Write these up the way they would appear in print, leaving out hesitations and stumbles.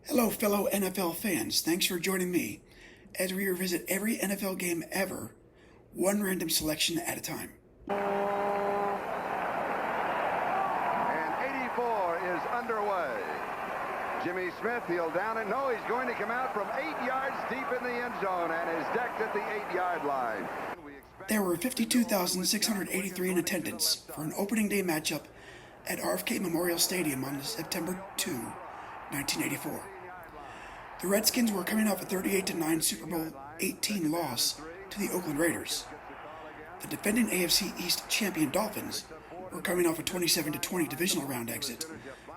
Hello, fellow NFL fans. Thanks for joining me as we revisit every NFL game ever, one random selection at a time. And 84 is underway. Jimmy Smith, he'll down it. No, he's going to come out from 8 yards deep in the end zone and is decked at the 8-yard line. There were 52,683 in attendance for an opening day matchup at RFK Memorial Stadium on September 2, 1984. The Redskins were coming off a 38-9 Super Bowl XVIII loss to the Oakland Raiders. The defending AFC East champion Dolphins were coming off a 27-20 divisional round exit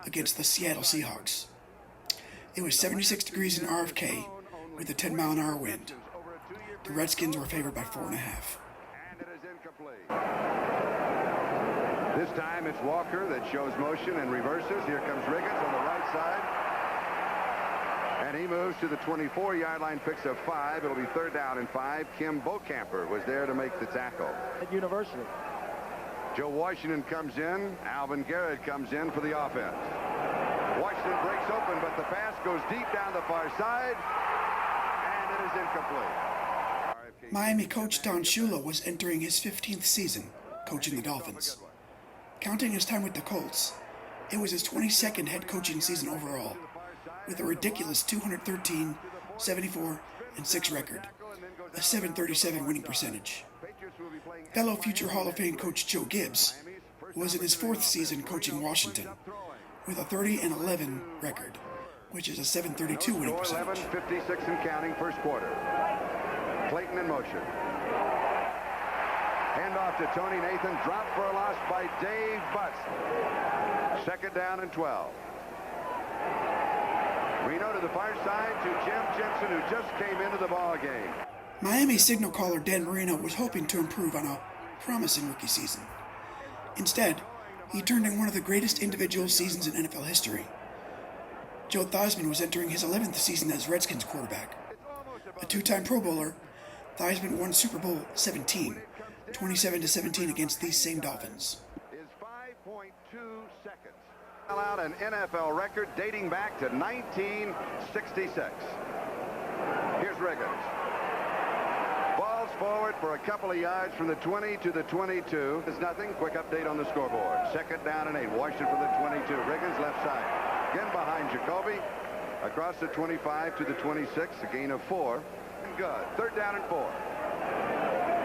against the Seattle Seahawks. It was 76 degrees in RFK with a 10-mile-an-hour wind. The Redskins were favored by 4.5. This time it's Walker that shows motion and reverses. Here comes Riggins on the right side. And he moves to the 24-yard line, picks up 5. It'll be 3rd down and 5. Kim Bokamper was there to make the tackle. At University. Joe Washington comes in. Alvin Garrett comes in for the offense. Washington breaks open, but the pass goes deep down the far side, and it is incomplete. Miami coach Don Shula was entering his 15th season coaching the Dolphins. Counting his time with the Colts, it was his 22nd head coaching season overall, with a ridiculous 213, 74, and 6 record, a 737 winning percentage. Fellow future Hall of Fame coach Joe Gibbs was in his 4th season coaching Washington, with a 30-11 record, which is a 732 winning percentage. 56 and counting, first quarter. Clayton in motion. Handoff to Tony Nathan, dropped for a loss by Dave Butts. 2nd down and 12. Marino to the far side to Jim Jensen, who just came into the ball game. Miami signal caller Dan Marino was hoping to improve on a promising rookie season. Instead, he turned in one of the greatest individual seasons in NFL history. Joe Theismann was entering his 11th season as Redskins quarterback. A 2-time Pro Bowler, Theismann won Super Bowl XVII, 27-17 against these same Dolphins. Is 5.2 seconds. Out an NFL record dating back to 1966. Here's Riggins. Balls forward for a couple of yards from the 20 to the 22. There's nothing. Quick update on the scoreboard. 2nd down and 8. Washington from the 22. Riggins left side. Again behind Jacoby. Across the 25 to the 26. A gain of 4. And good. 3rd down and 4.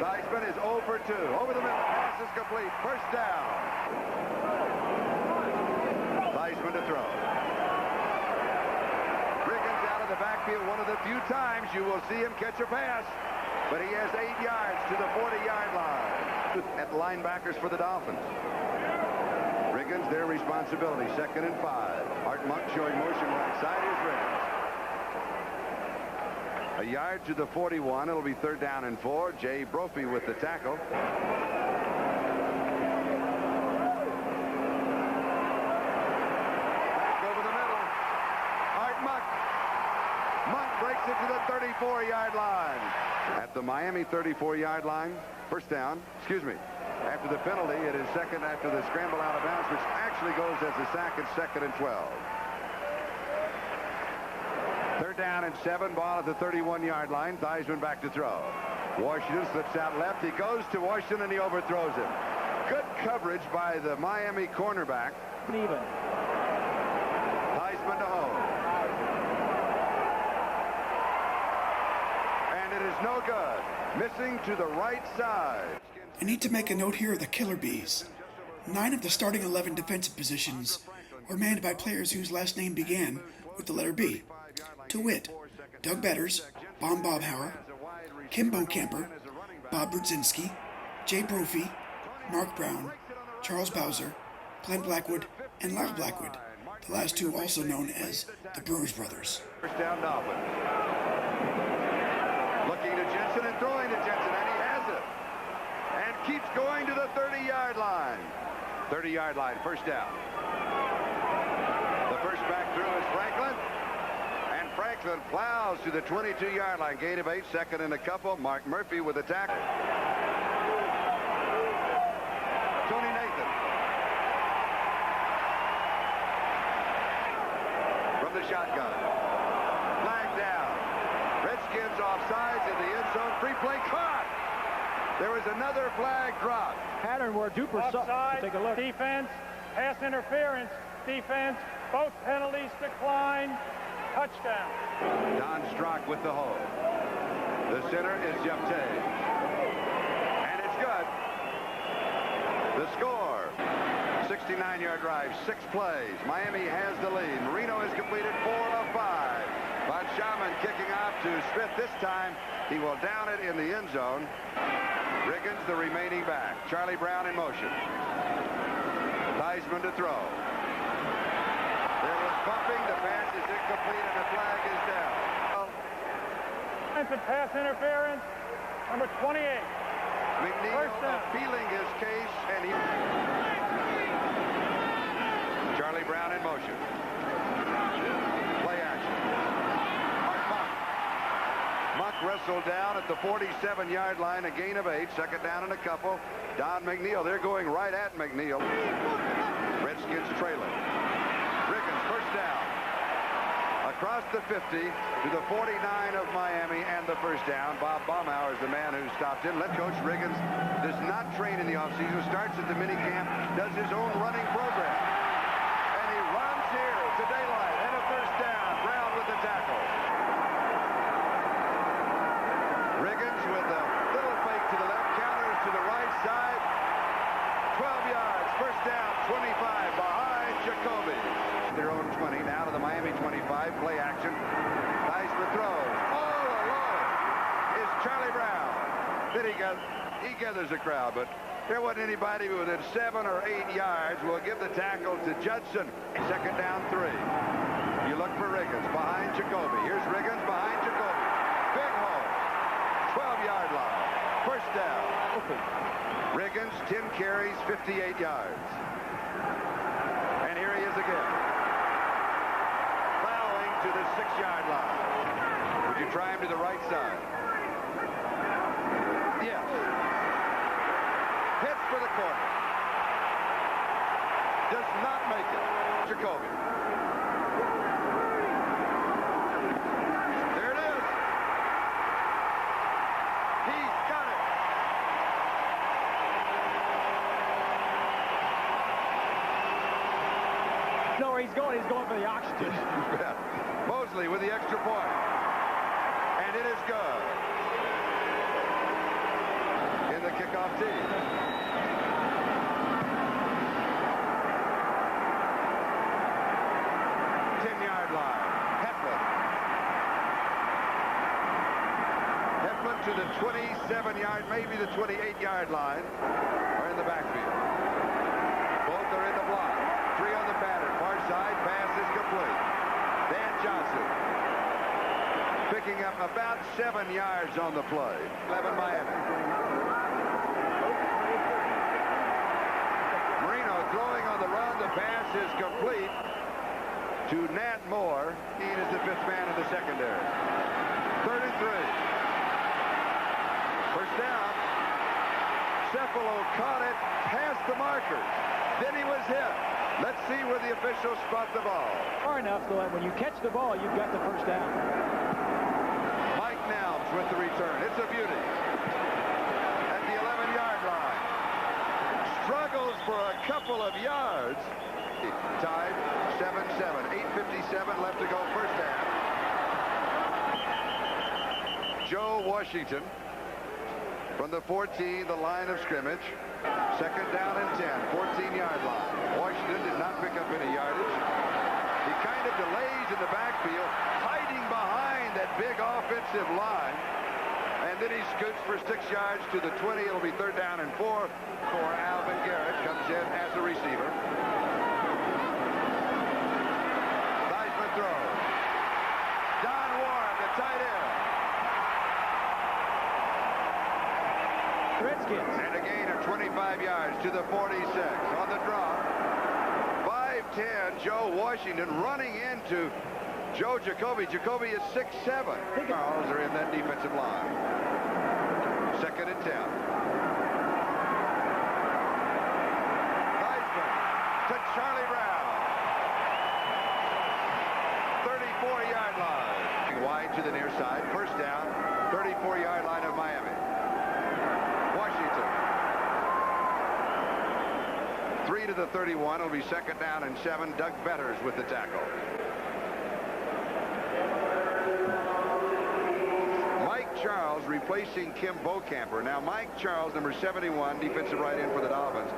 Theismann is 0 for 2. Over the middle. Pass is complete. First down. Theismann to throw. Riggins out of the backfield. One of the few times you will see him catch a pass. But he has 8 yards to the 40-yard line. At linebackers for the Dolphins. Riggins, their responsibility. 2nd and 5. Art Monk showing motion right side. Here's Riggins. A yard to the 41. It'll be 3rd down and 4. Jay Brophy with the tackle. Breaks it to the 34-yard line. At the Miami 34-yard line, first down. Excuse me. After the penalty, it is 2nd after the scramble out of bounds, which actually goes as a sack at 2nd and 12. 3rd down and 7. Ball at the 31-yard line. Theismann back to throw. Washington slips out left. He goes to Washington and he overthrows him. Good coverage by the Miami cornerback. Even. Theismann to hold. It is no good. Missing to the right side. I need to make a note here of the Killer Bees. 9 of the starting 11 defensive positions were manned by players whose last name began with the letter B. To wit, Doug Betters, Bob Hauer, Kim Bokamper, Bob Brudzinski, Jay Brophy, Mark Brown, Charles Bowser, Glenn Blackwood, and Lyle Blackwood, the last 2 also known as the Bruise Brothers. First down Dolphins. Looking to Jensen and throwing to Jensen, and he has it. And keeps going to the 30-yard line. 30-yard line, first down. The first back through is Franklin. And Franklin plows to the 22-yard line. Gain of 8, 2nd and a couple. Mark Murphy with the tackle. Tony Nathan. From the shotgun. Flag down. Redskins offsides in the end zone. Free play caught. There was another flag dropped. Pattern where Duper Offside, take a look. Defense, pass interference, defense, both penalties decline, touchdown. Don Strock with the hold. The center is Jepte. And it's good. The score. 69-yard drive, 6 plays. Miami has the lead. Marino has completed 4 of 5. Von Schaman kicking off to Smith. This time, he will down it in the end zone. Riggins, the remaining back. Charlie Brown in motion. Theismann to throw. There was bumping. The pass is incomplete, and the flag is down. Defensive pass interference, number 28. McNeil appealing his case, and he... Charlie Brown in motion. Play action. Monk wrestled down at the 47-yard line, a gain of 8, second down and a couple. Don McNeil, they're going right at McNeil. Redskins trailing. Riggins, first down. Across the 50 to the 49 of Miami and the first down. Bob Baumhauer is the man who stopped him. Let Coach Riggins does not train in the offseason, starts at the minicamp, does his own running program. And he runs here to daylight and a first down. Brown with the tackle. Riggins with a little fake to the left, counters to the right side. 12 yards, first down, 25 behind Jacoby. Their own 20, now to the Miami 25, play action. Theismann throws. All alone is Charlie Brown. Then he gathers a crowd, but there wasn't anybody within 7 or 8 yards. We'll give the tackle to Judson. Second down, 3. You look for Riggins behind Jacoby. Here's Riggins behind Jacoby. Big hole. 12-yard line. First down. Riggins, 10 carries, 58 yards. And here he is again. Fouling to the 6-yard line. Would you try him to the right side? Yes. Hits for the corner. Does not make it. Jacoby. There it is. He's got it. No, where he's going for the oxygen. Mosley with the extra point. And it is good. In the kickoff tee. 10-yard line. Heflin to the 27-yard, maybe the 28-yard line. Are in the backfield. Both are in the block. 3 on the pattern. Far side pass is complete. Dan Johnson picking up about 7 yards on the play. 11 Miami. Marino throwing on the run. The pass is complete to Nat Moore. He is the 5th man in the secondary. 3rd and 3. First down. Cephalo caught it past the markers. Then he was hit. Let's see where the officials spot the ball. Far enough so that when you catch the ball, you've got the first down. Mike Nelms with the return. It's a beauty. At the 11-yard line. Struggles for a couple of yards. Tied 7-7. 8:57 left to go first half. Joe Washington from the 14, the line of scrimmage. Second down and 10, 14-yard line. Washington did not pick up any yardage. He kind of delays in the backfield, hiding behind that big offensive line. And then he scoots for 6 yards to the 20. It'll be 3rd down and 4 for Alvin Garrett. Comes in as a receiver. Theismann throws. Don Warren, the tight end. Redskins. And a gain of 25 yards to the 46 on the drop. 5'10", Joe Washington running into Joe Jacoby. Jacoby is 6'7". Charles are in that defensive line. 2nd and 10. Theismann to Charlie Brown. 34-yard line. going wide to the near side. First down, 34-yard line of Miami. Washington. 3 to the 31. It'll be second down and 7. Doug Betters with the tackle. Mike Charles replacing Kim Bocamper. Now Mike Charles, number 71, defensive right end for the Dolphins,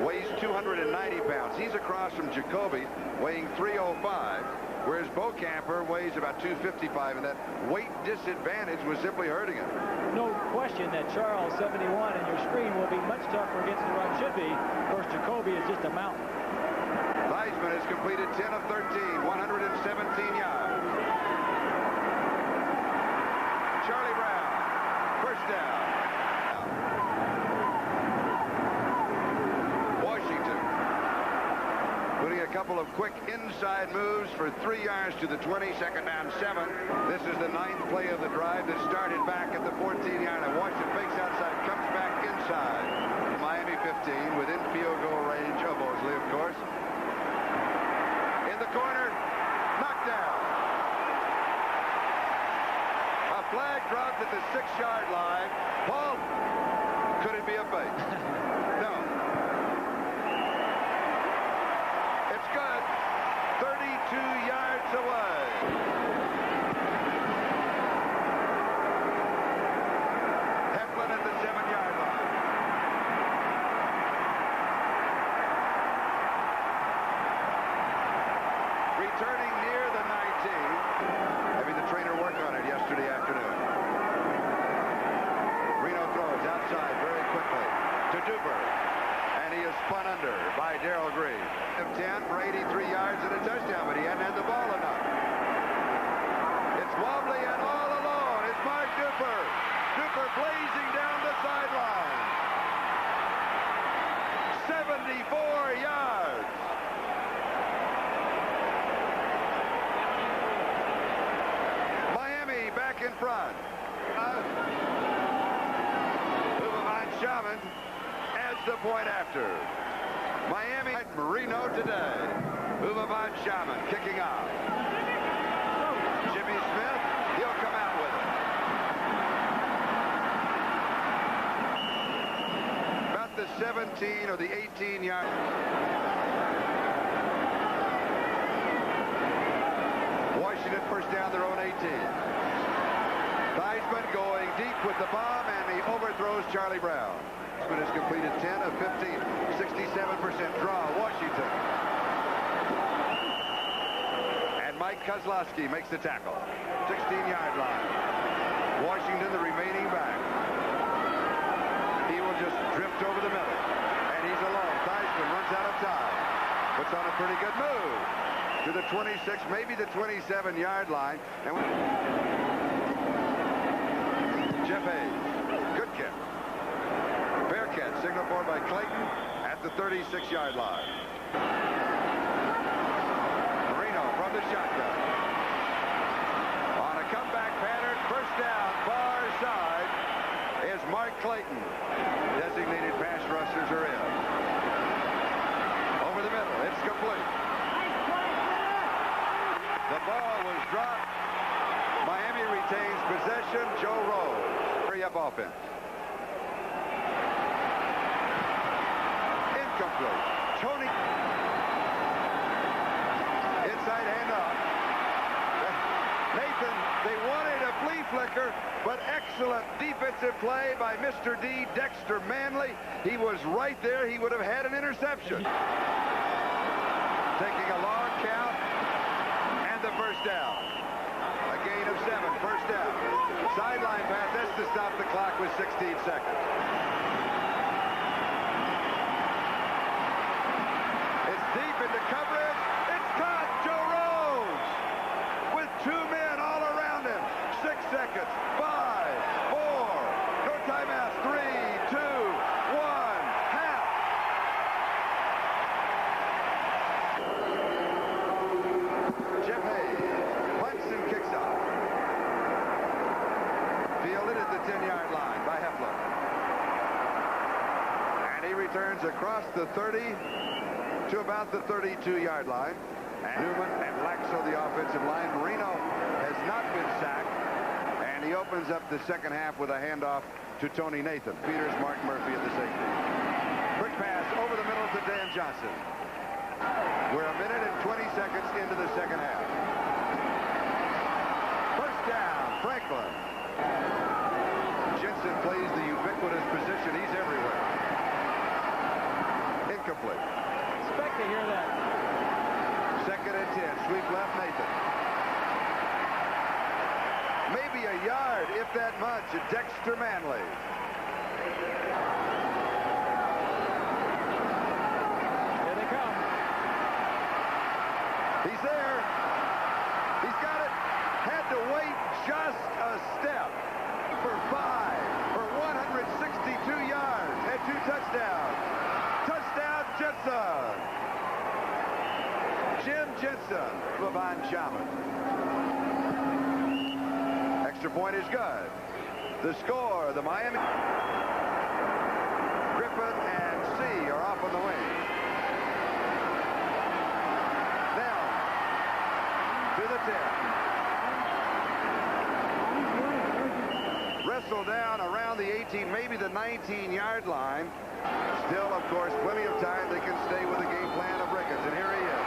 weighs 290 pounds. He's across from Jacoby, weighing 305, whereas Bocamper weighs about 255, and that weight disadvantage was simply hurting him. No question that Charles, 71, and your screen will be much tougher against the run. Should be. Of course, Jacoby is just a mountain. Theismann has completed 10 of 13, 117 yards. Charlie Brown, first down. Washington putting a couple of quick inside moves for 3 yards to the 20, second down 7. This is the 9th play of the drive that started back at the 14-yard line. Washington fakes outside, comes back inside. Miami 15 within field goal range of Mosley, of course. In the corner, knocked down. A flag dropped at the 6-yard line. Paul, could it be a fake? No. It's good. 32 yards away. Heflin at the 7-yard line. Returning near the 19. Having the trainer work on it yesterday afternoon. Marino throws outside very quickly to Duper. And he is spun under by Darrell Green. 10 for 83 yards and a touchdown, but he hadn't had the ball enough. It's wobbly and all alone. It's Mark Duper. Duper blazing down the sideline. 74 yards. Miami back in front. Van Schamen adds the point after. Miami at Marino today. Van Schamen kicking out. Jimmy Smith, he'll come out with it. About the 17 or the 18-yard. Washington first down their own 18. Theismann going deep with the bomb, and he overthrows Charlie Brown. Theismann has completed 10 of 15, 67% draw. Washington. And Mike Kozlowski makes the tackle. 16-yard line. Washington, the remaining back. He will just drift over the middle. And he's alone. Theismann runs out of time. Puts on a pretty good move to the 26, maybe the 27-yard line. And Jeff Hayes, good kick. Bearcat, signal for by Clayton at the 36-yard line. Marino from the shotgun. On a comeback pattern, first down, far side, is Mark Clayton. Designated pass rushers are in. Over the middle, it's complete. The ball was dropped. Miami retains possession. Joe Rose. Hurry up offense. Incomplete. Tony. Inside handoff. Nathan, they wanted a flea flicker, but excellent defensive play by Mr. D, Dexter Manley. He was right there. He would have had an interception. Taking a long count. The first down. A gain of 7. First down. Sideline pass. That's to stop the clock with 16 seconds. It's deep into coverage. It's caught. Joe Rose with 2 men all around him. 6 seconds. 5, 4. No timeouts. 3, 2, 1. Half. Jeff Hayes punts and kicks off. Fielded at the 10-yard line by Heflin. And he returns across the 30 to about the 32-yard line. And Newman and Laxo, the offensive line. Marino has not been sacked. And he opens up the second half with a handoff to Tony Nathan. Peters, Mark Murphy at the safety. Quick pass over the middle to Dan Johnson. We're a minute and 20 seconds into the second half. First down, Franklin. Jensen plays the ubiquitous position. He's everywhere. Incomplete. Expect to hear that. Second and 10. Sweep left, Nathan. Maybe a yard, if that much, at Dexter Manley. Here they come. He's there. He's got it. Had to wait just a step. For 5 for 162 yards and 2 touchdowns. Touchdown, Jensen. Jim Jensen, Levon Shaman. Extra point is good. The score, the Miami. Griffin and C are off on the wing. Now, to the 10. Wrestle down around the 18, maybe the 19-yard line. Still, of course, plenty of time. They can stay with the game plan of Ricketts. And here he is,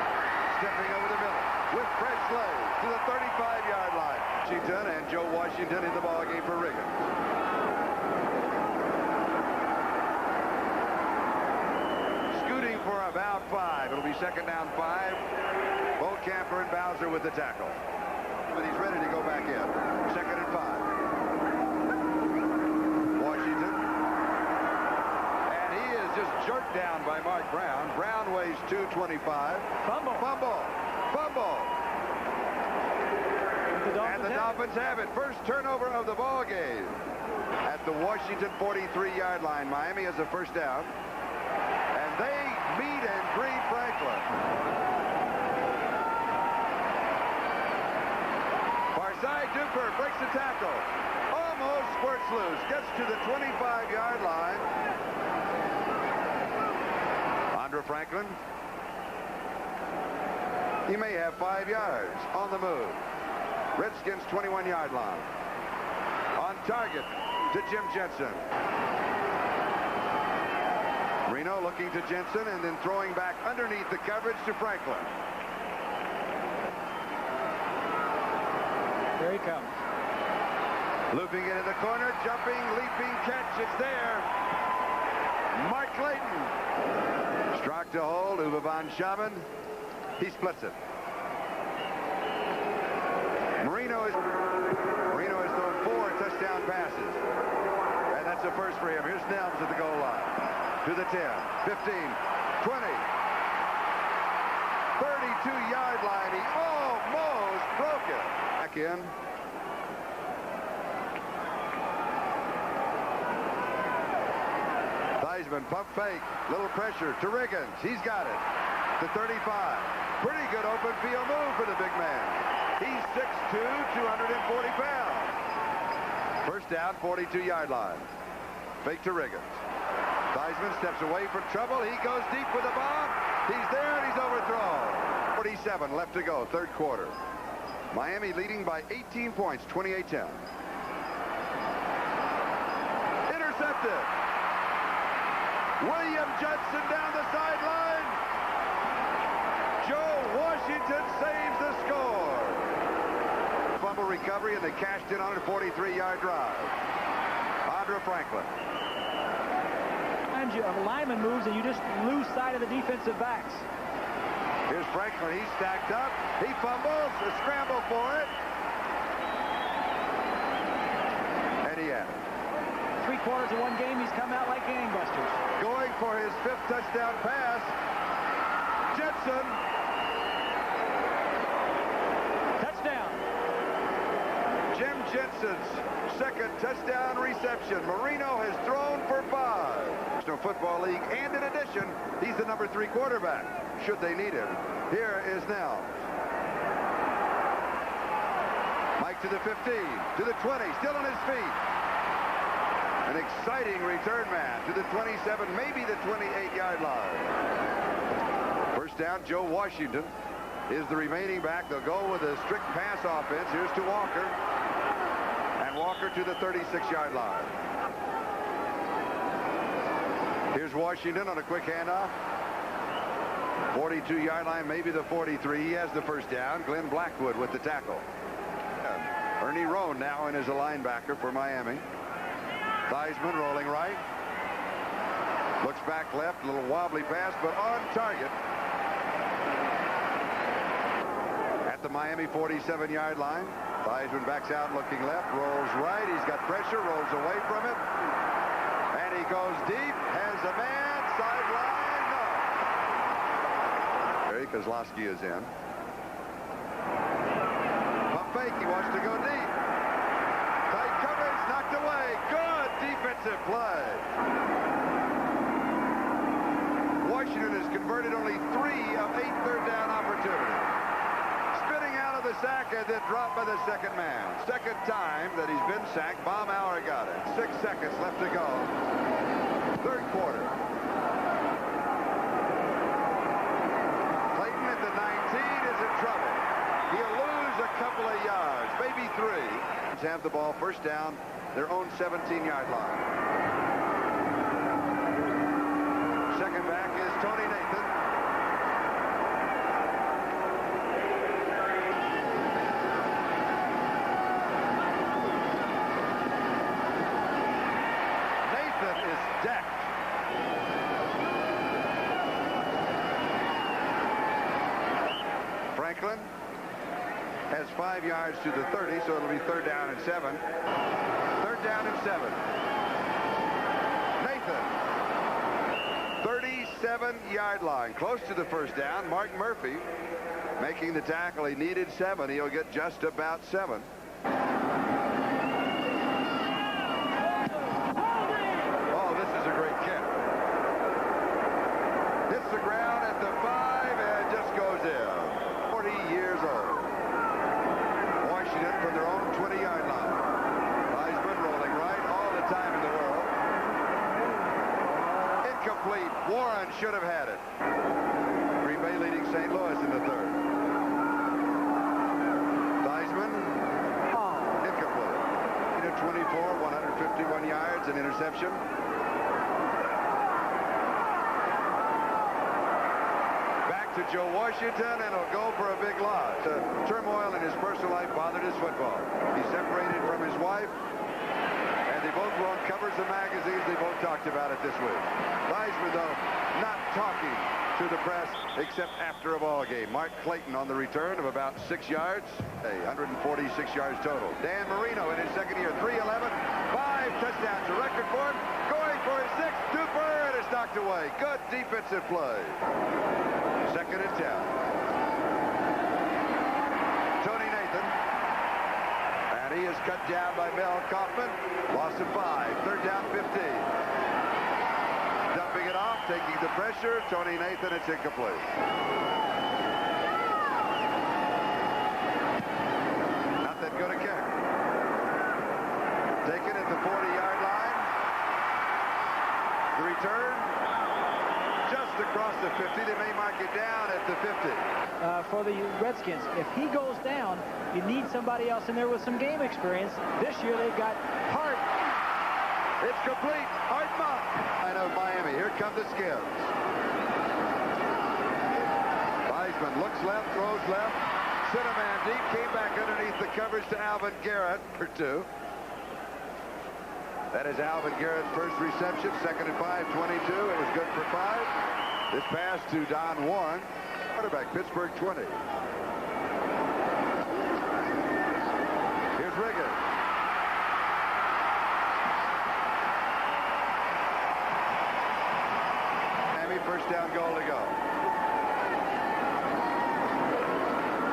stepping over the middle with fresh legs to the 35-yard line. Washington and Joe Washington in the ballgame for Ricketts. Scooting for about 5. It'll be second down 5. Camper and Bowser with the tackle. But he's ready to go back in. Second and 5. Just jerked down by Mark Brown. Brown weighs 225. Fumble. And the Dolphins have it. First turnover of the ball game. At the Washington 43-yard line. Miami has a first down. And they meet and greet Franklin. Far side, Duper breaks the tackle. Almost squirts loose. Gets to the 25-yard line. Franklin. He may have 5 yards on the move. Redskins 21-yard line. On target to Jim Jensen. Marino looking to Jensen and then throwing back underneath the coverage to Franklin. There he comes. Looping it in the corner, jumping, leaping catch. It's there. Mark Clayton. Struck to hold, Levon Shaman. He splits it. Marino has thrown 4 touchdown passes. And that's a first for him. Here's Nelms at the goal line. To the 10, 15, 20. 32-yard line. He almost broke it. Back in. Theismann, pump fake, little pressure to Riggins. He's got it. To 35. Pretty good open field move for the big man. He's 6'2", 240 pounds. First down, 42-yard line. Fake to Riggins. Theismann steps away from trouble. He goes deep with the bomb. He's there and he's overthrown. 47 left to go, third quarter. Miami leading by 18 points, 28-10. Intercepted. William Judson down the sideline. Joe Washington saves the score. Fumble recovery, and they cashed in on a 43-yard drive. Andre Franklin. Sometimes a lineman moves and you just lose sight of the defensive backs. Here's Franklin. He's stacked up. He fumbles. A scramble for it. And he had it. 3 quarters of one game, he's come out like gangbusters. Going for his 5th touchdown pass. Jensen. Touchdown. Jim Jensen's 2nd touchdown reception. Marino has thrown for 5. National Football League, and in addition, he's the number 3 quarterback, should they need him. Here is now. Mike to the 15, to the 20, still on his feet. An exciting return man to the 27, maybe the 28-yard line. First down, Joe Washington. is the remaining back. They'll go with a strict pass offense. Here's to Walker. And Walker to the 36-yard line. Here's Washington on a quick handoff. 42-yard line, maybe the 43. He has the first down. Glenn Blackwood with the tackle. Ernie Roan now in as a linebacker for Miami. Theismann rolling right. Looks back left. A little wobbly pass, but on target. At the Miami 47-yard line. Theismann backs out looking left. Rolls right. He's got pressure. Rolls away from it. And he goes deep. Has a man. Sideline. Kozlowski is in. Pump fake. He wants to go deep. Tight coverage. Knocked away. Good defensive play. Washington has converted only 3 of 8 third down opportunities. Spinning out of the sack and then dropped by the second man. Second time that he's been sacked. Baumauer got it. 6 seconds left to go. Third quarter. Trouble. He'll lose a couple of yards, maybe 3. Have the ball first down, their own 17-yard line. Second back is Tony Nathan. Nathan is decked. Franklin has 5 yards to the 30, so it'll be third down and 7. Third down and 7. Nathan, 37-yard line, close to the first down. Mark Murphy making the tackle. He needed 7. He'll get just about 7. Oh, this is a great catch. Hits the ground at the 5 and just goes in. 40 years old. Washington from their own 20-yard line. Theismann rolling right all the time in the world. Incomplete. Warren should have had it. Green Bay leading St. Louis in the third. Theismann. Incomplete. 24, 151 yards, an interception. To Joe Washington, and he'll go for a big loss. Turmoil in his personal life bothered his football. He's separated from his wife, and they both were on covers of magazines. They both talked about it this week. Theismann, though, not talking to the press except after a ball game. Mark Clayton on the return of about 6 yards. 146 yards total. Dan Marino in his second year, 311, 5 touchdowns, a record for him. Going for his 6th, Duper, and it's knocked away. Good defensive play. Second and 10. Tony Nathan. And he is cut down by Mel Kaufman. Loss of 5. Third down 15. Dumping it off, taking the pressure. Tony Nathan, it's incomplete. Not that good a kick. Taken at the 40-yard line. The return. Just across the 50. They may mark it down at the 50. For the Redskins, if he goes down, you need somebody else in there with some game experience. This year they've got Hart. It's complete. Hart Monk. I know Miami. Here come the Skins. Theismann looks left, throws left. Sent a man deep, came back underneath the coverage to Alvin Garrett for 2. That is Alvin Garrett's first reception. Second and 5, 22. It was good for 5. This pass to Don Warren. Quarterback, Pittsburgh 20. Here's Riggins. Miami, first down goal to go.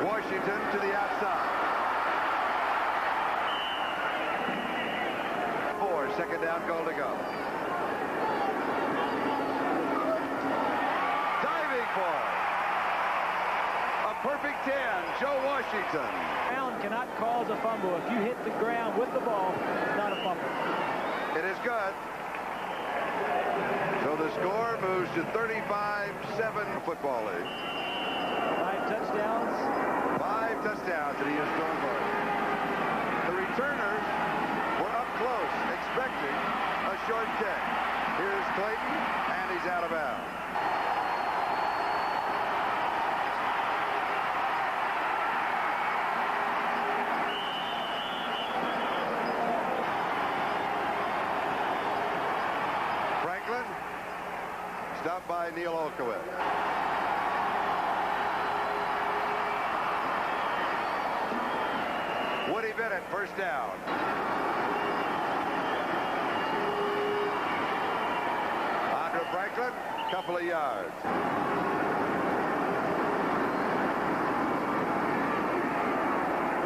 Washington to the outside. Second down goal to go. Diving for a perfect 10. Joe Washington. Ground cannot cause a fumble. If you hit the ground with the ball, it's not a fumble. It is good. So the score moves to 35-7 football league. touchdowns. 5 touchdowns that he has thrown for us. The returners were up close, expecting a short kick. Here's Clayton, and he's out of bounds. Franklin, stopped by Neil Olkowitz. Woody Bennett, first down. Andre Franklin, couple of yards.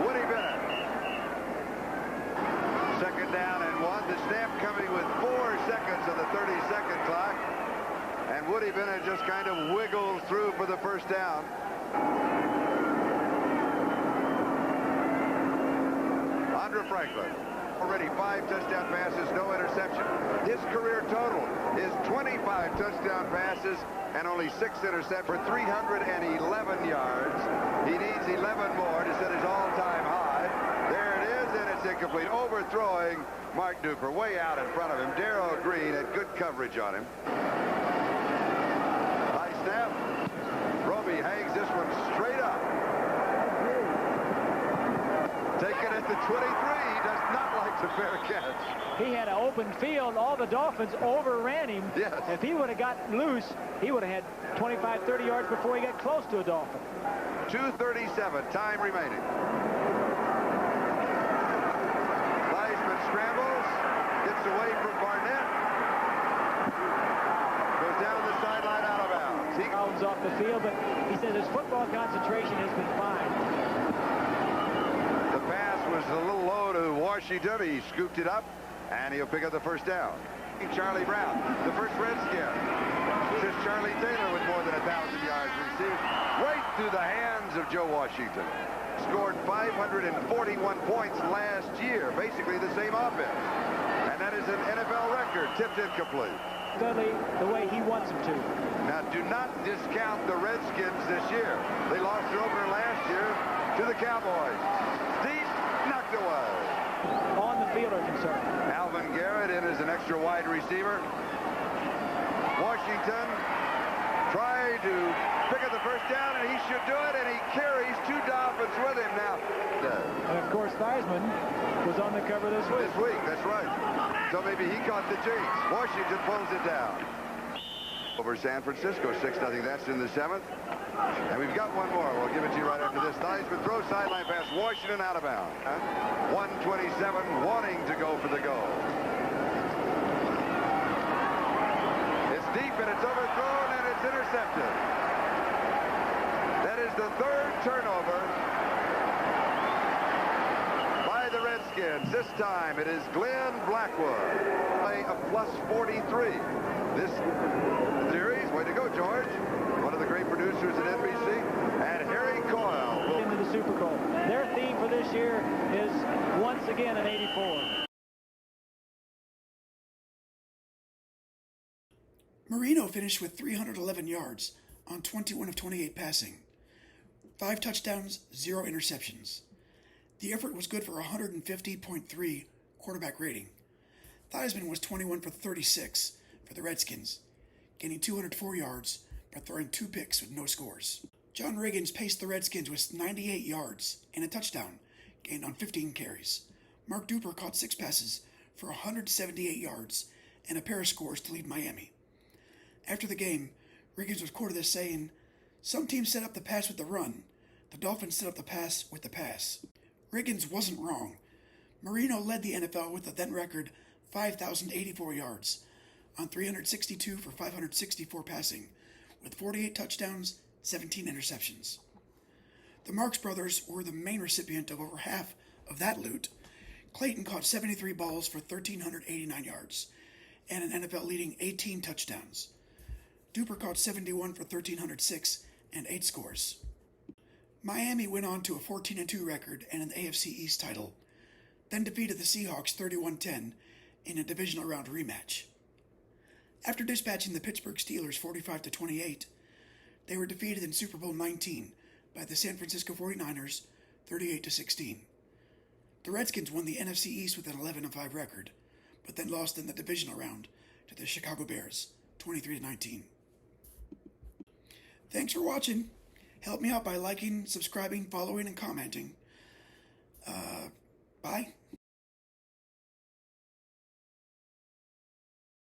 Woody Bennett. Second down and 1. The snap coming with 4 seconds on the 30-second clock. And Woody Bennett just kind of wiggles through for the first down. Andre Franklin, already 5 touchdown passes, no interception. His career total is 25 touchdown passes and only 6 interceptions for 311 yards. He needs 11 more to set his all-time high. There it is, and it's incomplete. Overthrowing Mark Duper way out in front of him. Darrell Green had good coverage on him. High snap. Roby hangs this one straight up. Taken at the 23. He does not like the fair catch. He had an open field. All the Dolphins overran him. Yes. If he would have got loose, he would have had 25, 30 yards before he got close to a Dolphin. 2:37, time remaining. Theismann scrambles, gets away from Barnett. Goes down the sideline, out of bounds. He Bounds off the field, but he says his football concentration has been fine. The pass was a little low to Washington. He scooped it up, and he'll pick up the first down. Charlie Brown, the first Redskin, since Charlie Taylor with more than 1,000 yards received, right through the hands of Joe Washington. Scored 541 points last year, basically the same offense. And that is an NFL record, tipped incomplete. Dudley, the way he wants him to. Now, do not discount the Redskins this year. They lost their opener last year to the Cowboys. Deep, knocked away. On the field are concerned. Alvin Garrett in as an extra wide receiver. Washington tried to pick up the first down, and he should do it, and he carries 2 Dolphins with him now. And of course, Theismann was on the cover this week. This week, that's right. So maybe he caught the jinx. Washington pulls it down. Over San Francisco, 6-0. That's in the 7th. And we've got one more. We'll give it to you right after this. Theismann throws sideline pass. Washington out of bounds. 1:27, wanting to go for the goal. It's deep, and it's overthrown, and it's intercepted. That is the 3rd turnover by the Redskins. This time it is Glenn Blackwood, a plus 43. This series, way to go, George. One of the great producers at NBC, and Harry Coyle will Into the Super Bowl. Their theme for this year is once again an 84. Marino finished with 311 yards on 21 of 28 passing. 5 touchdowns, 0 interceptions. The effort was good for a 150.3 quarterback rating. Theismann was 21 for 36 for the Redskins, gaining 204 yards but throwing 2 picks with no scores. John Riggins paced the Redskins with 98 yards and a touchdown, gained on 15 carries. Mark Duper caught 6 passes for 178 yards and a pair of scores to lead Miami. After the game, Riggins was quoted as saying, "Some teams set up the pass with the run. The Dolphins set up the pass with the pass." Riggins wasn't wrong. Marino led the NFL with a then record 5,084 yards on 362 for 564 passing, with 48 touchdowns, 17 interceptions. The Marks brothers were the main recipient of over half of that loot. Clayton caught 73 balls for 1,389 yards and an NFL-leading 18 touchdowns. Duper caught 71 for 1,306 and 8 scores. Miami went on to a 14-2 record and an AFC East title, then defeated the Seahawks 31-10 in a divisional round rematch. After dispatching the Pittsburgh Steelers 45-28, they were defeated in Super Bowl XIX by the San Francisco 49ers 38-16. The Redskins won the NFC East with an 11-5 record, but then lost in the divisional round to the Chicago Bears 23-19. Thanks for watching. Help me out by liking, subscribing, following, and commenting.